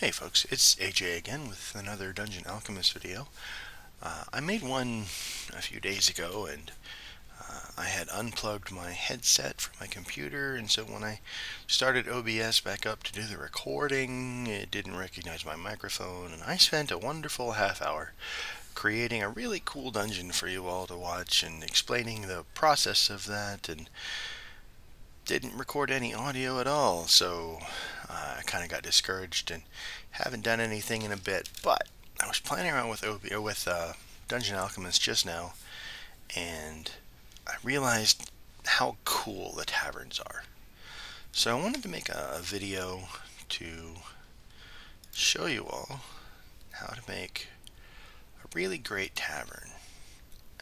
Hey folks, it's AJ again with another Dungeon Alchemist video. I made one a few days ago and I had unplugged my headset from my computer, and so when I started OBS back up to do the recording, it didn't recognize my microphone, and I spent a wonderful half hour creating a really cool dungeon for you all to watch and explaining the process of that, and didn't record any audio at all, so I kind of got discouraged and haven't done anything in a bit. But I was playing around with Dungeon Alchemist just now, and I realized how cool the taverns are. So I wanted to make a video to show you all how to make a really great tavern.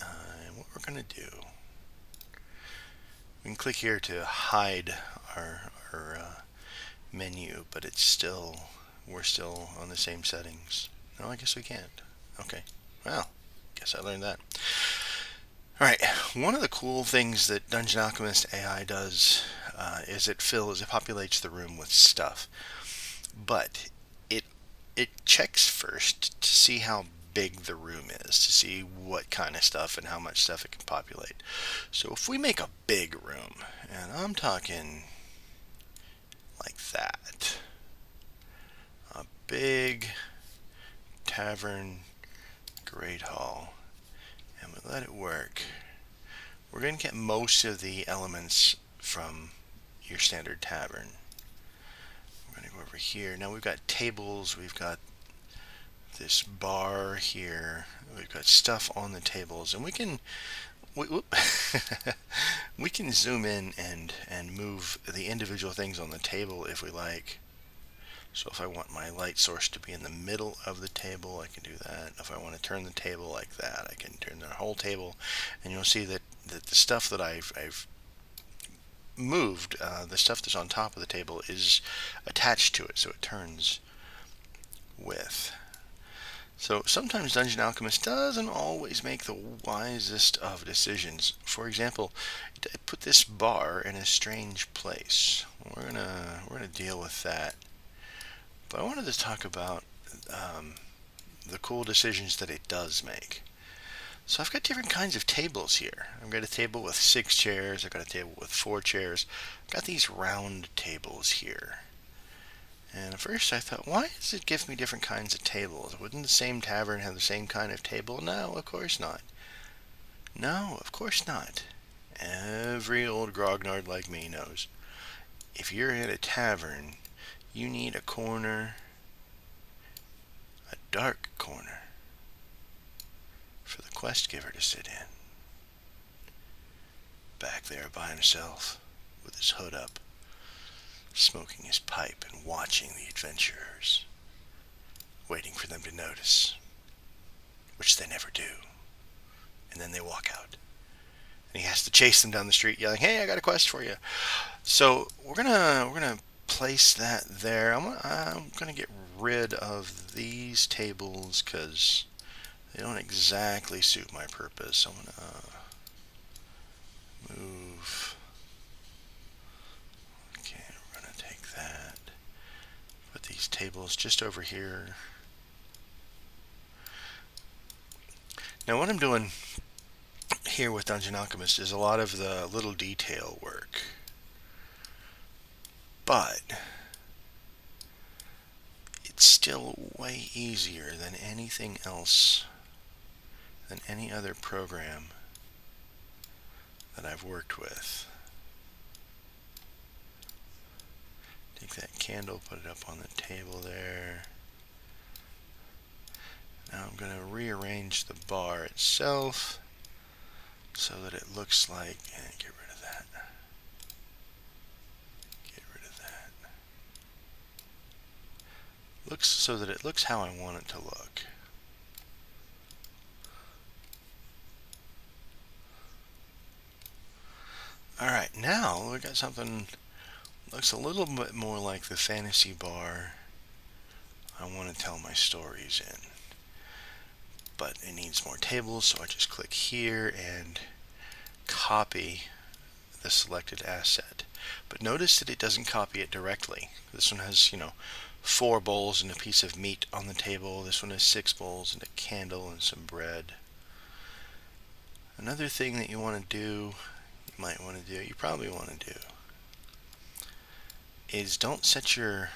And what we're going to do, we can click here to hide our menu, but we're still on the same settings. No, I guess we can't. Okay, well, guess I learned that. Alright, one of the cool things that Dungeon Alchemist AI does is it populates the room with stuff. But it checks first to see how big the room is, to see what kind of stuff and how much stuff it can populate. So if we make a big room, and I'm talking like that, a big tavern great hall, and we let it work, we're going to get most of the elements from your standard tavern. We're going to go over here. Now we've got tables, we've got this bar here, we've got stuff on the tables, and we can we can zoom in and move the individual things on the table if we like. So if I want my light source to be in the middle of the table, I can do that. If I want to turn the table like that, I can turn the whole table, and you'll see that the stuff that I've moved, the stuff that's on top of the table is attached to it, so it turns with. So sometimes Dungeon Alchemist doesn't always make the wisest of decisions. For example, I put this bar in a strange place. We're gonna deal with that. But I wanted to talk about the cool decisions that it does make. So I've got different kinds of tables here. I've got a table with 6 chairs. I've got a table with 4 chairs. I've got these round tables here. And at first I thought, why does it give me different kinds of tables? Wouldn't the same tavern have the same kind of table? No, of course not. No, of course not. Every old grognard like me knows. If you're in a tavern, you need a corner, a dark corner, for the quest giver to sit in. Back there by himself, with his hood up, smoking his pipe and watching the adventurers, waiting for them to notice, which they never do. And then they walk out. And he has to chase them down the street yelling, "Hey, I got a quest for you." So we're gonna place that there. I'm gonna get rid of these tables because they don't exactly suit my purpose. I'm gonna move. Okay, we're gonna take that. Put these tables just over here. Now what I'm doing here with Dungeon Alchemist is a lot of the little detail work. But it's still way easier than anything else, than any other program that I've worked with. Take that candle, put it up on the table there. Now I'm going to rearrange the bar itself so that it looks like, get rid of that. Get rid of that. Looks so that it looks how I want it to look. Alright, now we got something looks a little bit more like the fantasy bar I want to tell my stories in. But it needs more tables, so I just click here and copy the selected asset. But notice that it doesn't copy it directly. This one has, 4 bowls and a piece of meat on the table. This one has 6 bowls and a candle and some bread. Another thing that you probably want to do, is don't set your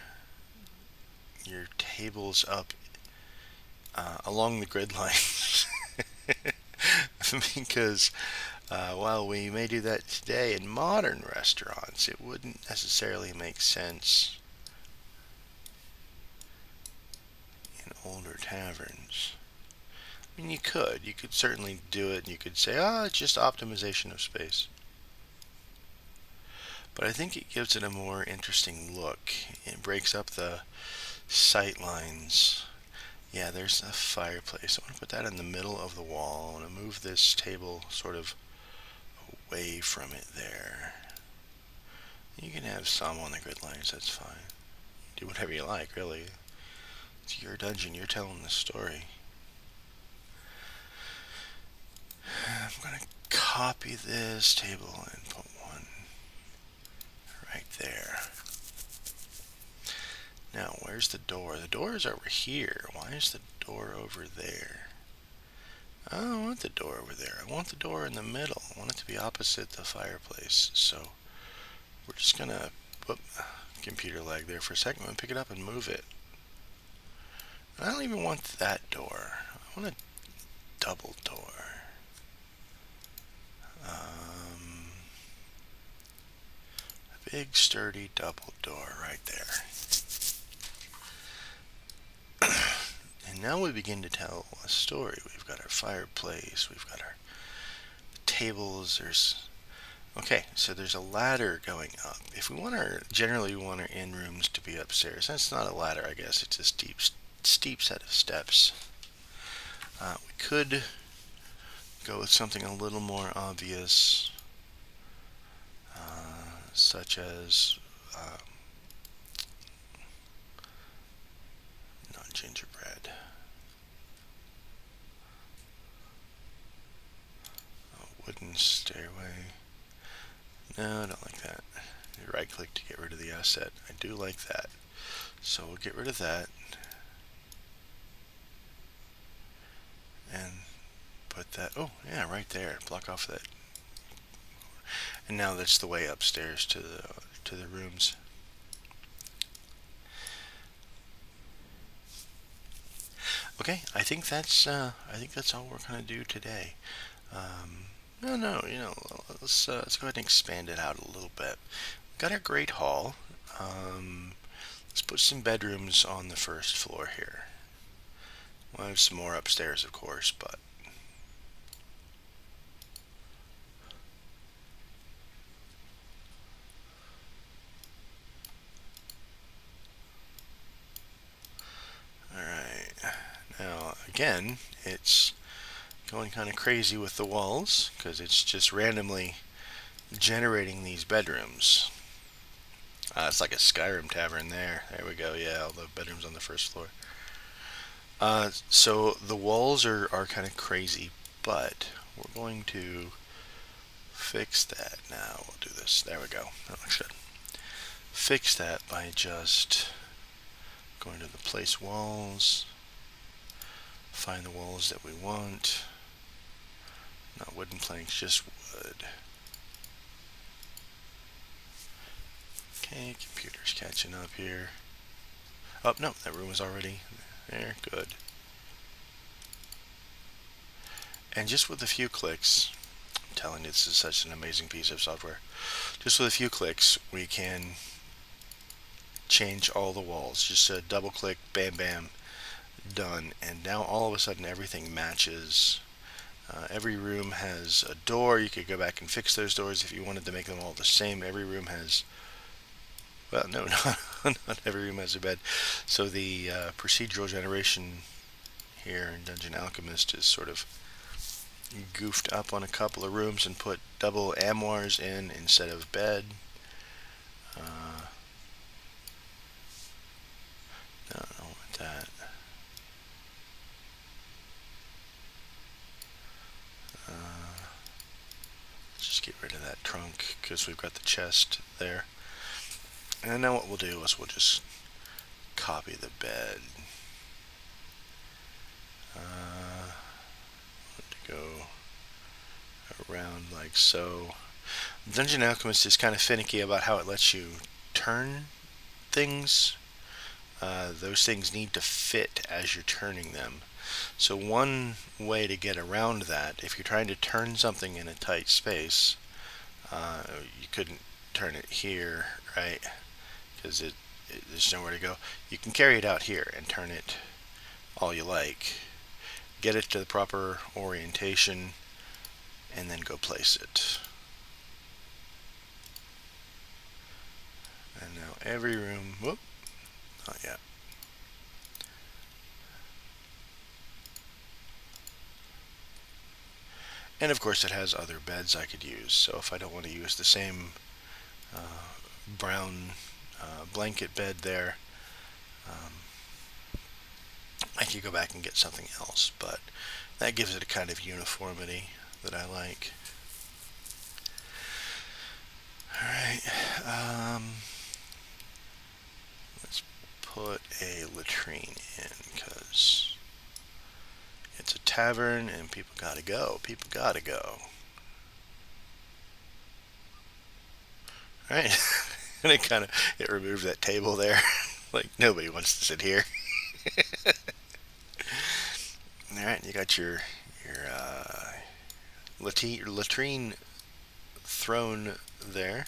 tables up along the grid lines. Because while we may do that today in modern restaurants, it wouldn't necessarily make sense in older taverns. I mean, you could certainly do it, and you could say, it's just optimization of space. But I think it gives it a more interesting look. It breaks up the sight lines. Yeah, there's a fireplace. I want to put that in the middle of the wall. I want to move this table sort of away from it there. You can have some on the grid lines, that's fine. Do whatever you like, really. It's your dungeon, you're telling the story. I'm going to copy this table and put one right there. Now, where's the door? The door is over here. Why is the door over there? I don't want the door over there. I want the door in the middle. I want it to be opposite the fireplace. So we're just going to put computer lag there for a second. I'm going to pick it up and move it. And I don't even want that door. I want a double door. A big, sturdy double door right there. And now we begin to tell a story. We've got our fireplace. We've got our tables. Okay, so there's a ladder going up. If we want generally we want our inn rooms to be upstairs. That's not a ladder, I guess. It's a steep set of steps. We could go with something a little more obvious, such as not gingerbread. A wooden stairway. No, I don't like that. You right click to get rid of the asset. I do like that. So we'll get rid of that. And put that, right there. Block off that. And now that's the way upstairs to the rooms. Okay, I think that's all we're gonna do today. Let's go ahead and expand it out a little bit. Got our great hall. Let's put some bedrooms on the first floor here. We'll have some more upstairs, of course, but alright. Now, again, it's going kind of crazy with the walls because it's just randomly generating these bedrooms. It's like a Skyrim tavern there. There we go. Yeah, all the bedrooms on the first floor. So the walls are kind of crazy, but we're going to fix that now. We'll do this. There we go. That looks good. Fix that by just going to the place walls, find the walls that we want. Not wooden planks, just wood. Okay, computer's catching up here. Oh, no, that room was already there. Good. And just with a few clicks, I'm telling you, this is such an amazing piece of software. Just with a few clicks, we can change all the walls. Just a double click, bam, bam, done. And now all of a sudden everything matches. Every room has a door. You could go back and fix those doors if you wanted to make them all the same. Every room has, well, no, not every room has a bed. So the procedural generation here in Dungeon Alchemist is sort of goofed up on a couple of rooms and put double armoires in instead of bed. No, I don't want that. Just get rid of that trunk because we've got the chest there. And now what we'll do is we'll just copy the bed. To go around like so. Dungeon Alchemist is kind of finicky about how it lets you turn things. Those things need to fit as you're turning them. So one way to get around that, if you're trying to turn something in a tight space, you couldn't turn it here, right? Because there's nowhere to go. You can carry it out here and turn it all you like. Get it to the proper orientation, and then go place it. And now every room, whoop, not yet. And of course it has other beds I could use. So if I don't want to use the same brown blanket bed there, I could go back and get something else. But that gives it a kind of uniformity that I like. Alright, let's put a latrine in, because it's a tavern and people gotta go. People gotta go. Alright, and it removed that table there. Like, nobody wants to sit here. Alright, you got your latrine throne there.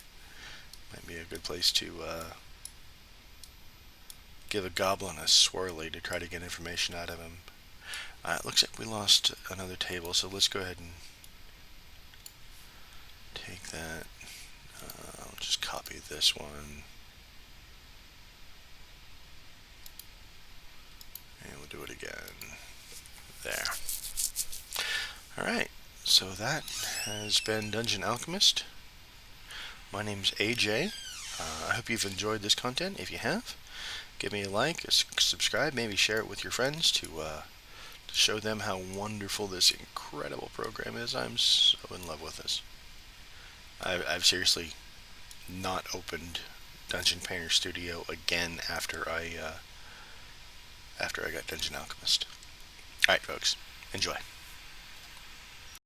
Might be a good place to give a goblin a swirly to try to get information out of him. It looks like we lost another table, so let's go ahead and take that. I'll just copy this one. And we'll do it again. There. Alright, so that has been Dungeon Alchemist. My name's AJ. I hope you've enjoyed this content. If you have, give me a like, subscribe, maybe share it with your friends to show them how wonderful this incredible program is. I'm so in love with this. I've seriously not opened Dungeon Painter Studio again after I got Dungeon Alchemist. Alright, folks. Enjoy.